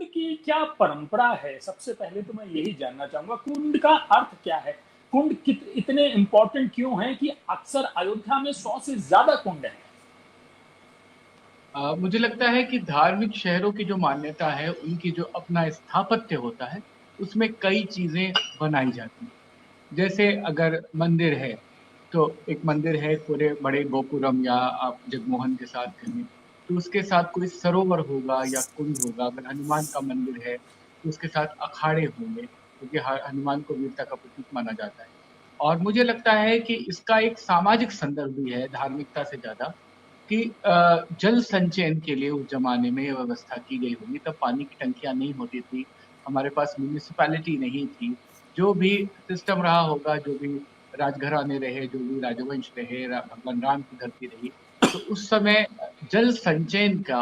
कुंड की क्या परंपरा है? सबसे पहले तो मैं यही जानना चाहूंगा, कुंड का अर्थ क्या है? कुंड इतने इंपॉर्टेंट क्यों हैं कि अक्सर अयोध्या में 100 से ज्यादा कुंड हैं? मुझे लगता है कि धार्मिक शहरों की जो मान्यता है, उनकी जो अपना स्थापत्य होता है, उसमें कई चीजें बनाई जाती हैं। जैसे अगर मंदिर है, तो एक मंदिर है पूरे बड़े गोपुरम, या आप जगमोहन के साथ कहें तो उसके साथ कोई सरोवर होगा या कुंड होगा। अगर हनुमान का मंदिर है तो उसके साथ अखाड़े होंगे, क्योंकि हनुमान को वीरता का प्रतीक माना जाता है। और मुझे लगता है कि इसका एक सामाजिक संदर्भ भी है धार्मिकता से ज्यादा, कि जल संचयन के लिए उस जमाने में ये व्यवस्था की गई होगी। तब पानी की टंकियां नहीं होती थी, हमारे पास म्यूनिसिपैलिटी नहीं थी। जो भी सिस्टम रहा होगा, जो भी राजघराने रहे, जो भी राजवंश रहे, भगवान राम की धरती रही, तो उस समय जल संचयन का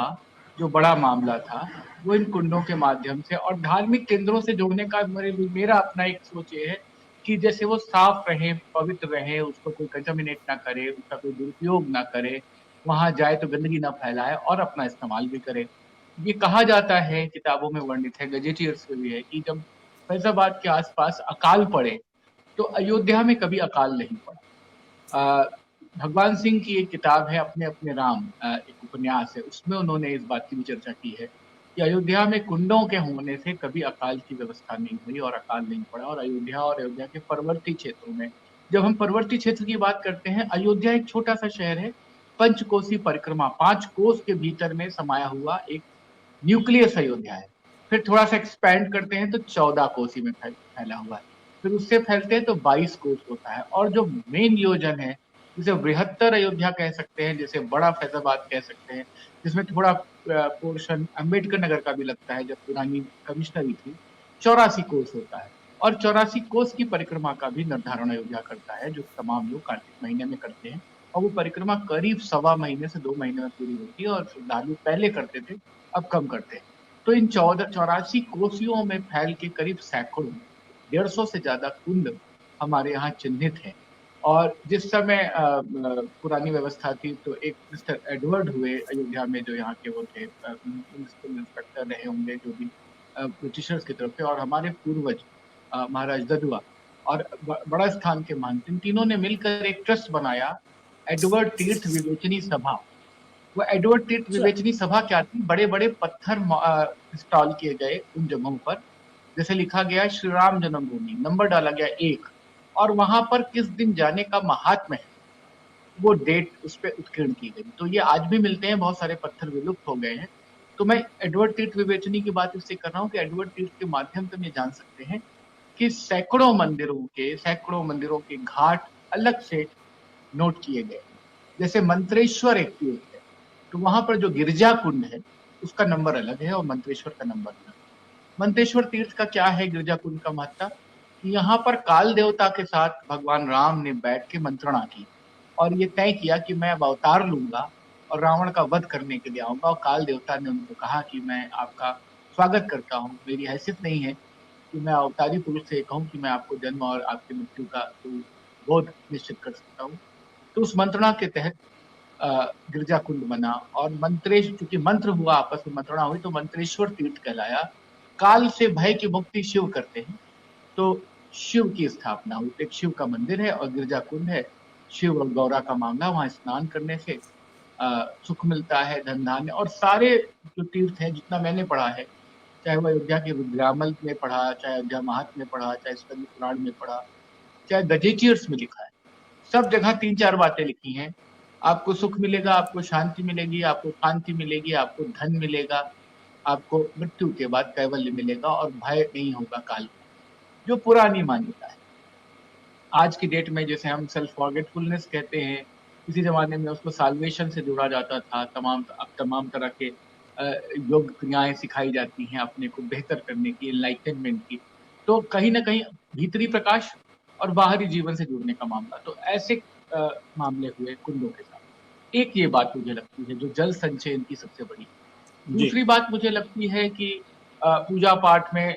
जो बड़ा मामला था, वो इन कुंडों के माध्यम से और धार्मिक केंद्रों से जोड़ने का मेरा अपना एक सोच ये है कि जैसे वो साफ रहे, पवित्र रहे, उसको कोई कंटामिनेट ना करे, उसका कोई दुरुपयोग ना करे, वहां जाए तो गंदगी ना फैलाए और अपना इस्तेमाल भी करे। ये कहा जाता है, किताबों में वर्णित है, गजेटियर्स में भी है, कि जब फैजाबाद के आसपास अकाल पड़े तो अयोध्या में कभी अकाल नहीं पड़ा। भगवान सिंह की एक किताब है अपने अपने राम, एक उपन्यास है, उसमें उन्होंने इस बात की भी चर्चा की है कि अयोध्या में कुंडों के होने से कभी अकाल की व्यवस्था नहीं हुई और अकाल नहीं पड़ा। और अयोध्या के परवर्ती क्षेत्रों में, जब हम परवर्ती क्षेत्र की बात करते हैं, अयोध्या एक छोटा सा शहर है। पंचकोसी परिक्रमा, 5 कोस के भीतर में समाया हुआ एक न्यूक्लियस अयोध्या है। फिर थोड़ा सा एक्सपैंड करते हैं तो 14 कोसी में फैला हुआ है। फिर उससे फैलते हैं तो 22 कोस होता है। और जो मेन योजन है, जिसे बृहत्तर अयोध्या कह सकते हैं, जिसे बड़ा फैजाबाद कह सकते हैं, जिसमें थोड़ा पोर्शन अम्बेडकर नगर का भी लगता है, जब पुरानी कमिश्नरी थी, 84 कोस होता है। और 84 कोस की परिक्रमा का भी निर्धारण अयोध्या करता है, जो तमाम लोग कार्तिक महीने में करते हैं। और वो परिक्रमा करीब 1.25 महीने से 2 महीने में पूरी होती है, और श्रद्धालु पहले करते थे, अब कम करते हैं। तो इन 84 कोसियों में फैल के करीब सैकड़ों, 150 से ज्यादा कुंड हमारे यहाँ चिन्हित है। और जिस समय पुरानी व्यवस्था थी, तो एक मिस्टर एडवर्ड हुए अयोध्या में, जो यहाँ के वो थे, म्युनिसिपल इंस्पेक्टर रहे होंगे, जो भी ब्रिटिशर्स की तरफ से, और हमारे पूर्वज महाराज ददुआ और बड़ा स्थान के महंत, इन तीनों ने मिलकर एक ट्रस्ट बनाया, एडवर्ड तीर्थ विवेचनी सभा। वो एडवर्ड टेट अच्छा। विवेचनी सभा क्या थी? बड़े बड़े पत्थर इंस्टॉल किए गए उन जगहों पर, जैसे लिखा गया श्री राम जन्मभूमि, नंबर डाला गया 1, और वहां पर किस दिन जाने का महात्म्य है, वो डेट उस पर उत्कीर्ण की गई। तो ये आज भी मिलते हैं, बहुत सारे पत्थर विलुप्त हो गए हैं। तो मैं एडवर्ड तीर्थ विवेचनी की बात इससे कर रहा हूँ कि एडवर्ड तीर्थ के माध्यम से हम ये जान सकते हैं कि सैकड़ों मंदिरों के घाट अलग से नोट किए गए। जैसे मंत्रेश्वर एक तीर्थ है, तो वहां पर जो गिरजा कुंड है, उसका नंबर अलग है और मंत्रेश्वर का नंबर अलग है। मंत्रेश्वर तीर्थ का क्या है, गिरजा कुंड का महत्ता, कि यहाँ पर काल देवता के साथ भगवान राम ने बैठ के मंत्रणा की और ये तय किया कि मैं अब अवतार लूंगा और रावण का वध करने के लिए आऊंगा। और काल देवता ने उनको कहा कि मैं आपका स्वागत करता हूँ, मेरी हैसियत नहीं है कि मैं अवतारी पुरुष से कहूँ कि मैं आपको जन्म और आपकी मृत्यु का बोध निश्चित कर सकता हूँ। तो उस मंत्रणा के तहत गिरजा कुंड बना। और मंत्रेश, चूंकि मंत्र हुआ, आपस में मंत्रणा हुई, तो मंत्रेश्वर तीर्थ कहलाया। काल से भय की मुक्ति शिव करते हैं, तो शिव की स्थापना हुई। एक शिव का मंदिर है और गिरजा कुंड है। शिव और गौरा का मामला, वहां स्नान करने से सुख मिलता है, धन धान्य। और सारे जो तीर्थ है, जितना मैंने पढ़ा है, चाहे वो अयोध्या के रुद्रामल में पढ़ा, चाहे अयोध्या महात्म्य में पढ़ा, चाहे स्कंद पुराण में पढ़ा, चाहे गजेटियर्स में लिखा है, सब जगह 3-4 बातें लिखी हैं। आपको सुख मिलेगा, आपको शांति मिलेगी, आपको शांति मिलेगी, आपको धन मिलेगा, आपको मृत्यु के बाद कैवल्य मिलेगा और भय नहीं होगा काल का, जो पुरानी मान्यता है। आज की डेट में जैसे हम सेल्फ फॉरगेटफुलनेस कहते हैं, किसी जमाने में उसको साल्वेशन से जोड़ा जाता था। अब तमाम तरह के योग क्रियाएं सिखाई जाती हैं अपने को बेहतर करने की, एनलाइटनमेंट की। तो कहीं ना कहीं भीतरी प्रकाश और बाहरी जीवन से जुड़ने का मामला, तो ऐसे मामले हुए कुंडों के साथ। एक ये बात मुझे लगती है जो जल संचयन की सबसे बड़ी। जी। दूसरी बात मुझे लगती है कि पूजा पाठ में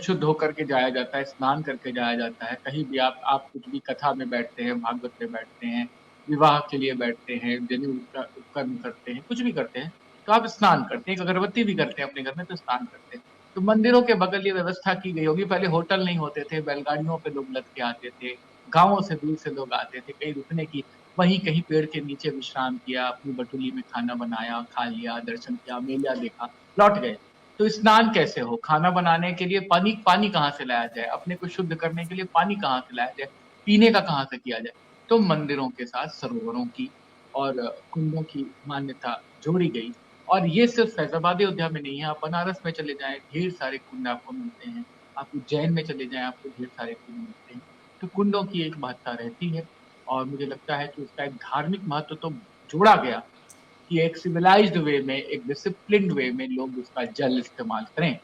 शुद्ध होकर के जाया जाता है, स्नान करके जाया जाता है। कहीं भी आप कुछ भी कथा में बैठते हैं, भागवत में बैठते हैं, विवाह के लिए बैठते हैं, जनेऊ उपकर्म करते हैं, कुछ भी करते हैं, तो आप स्नान करते हैं। एक अगरबत्ती भी करते हैं अपने घर में, तो स्नान करते हैं। तो मंदिरों के बगल ये व्यवस्था की गई होगी। पहले होटल नहीं होते थे, बैलगाड़ियों पे लोग लद के आते थे, गांवों से दूर से लोग आते थे कहीं रुकने की, वहीं कहीं पेड़ के नीचे विश्राम किया, अपनी बटुली में खाना बनाया, खा लिया, दर्शन किया, मेला देखा, लौट गए। तो स्नान कैसे हो, खाना बनाने के लिए पानी पानी कहाँ से लाया जाए, अपने को शुद्ध करने के लिए पानी कहाँ से लाया जाए, पीने का कहाँ से किया जाए। तो मंदिरों के साथ सरोवरों की और कुंडों की मान्यता जोड़ी गई। और ये सिर्फ फैजाबाद अयोध्या में नहीं है, आप बनारस में चले जाएं, ढेर सारे कुंड आपको मिलते हैं, आप उज्जैन में चले जाएं, आपको ढेर सारे कुंड मिलते हैं। तो कुंडों की एक महत्ता रहती है, और मुझे लगता है कि उसका एक धार्मिक महत्व तो जोड़ा गया कि एक सिविलाइज्ड वे में, एक डिसिप्लिन्ड वे में लोग उसका जल इस्तेमाल करें,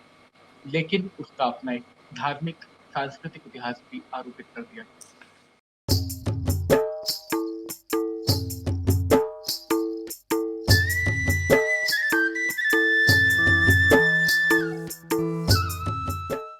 लेकिन उसका अपना एक धार्मिक सांस्कृतिक इतिहास भी आरोपित कर दिया।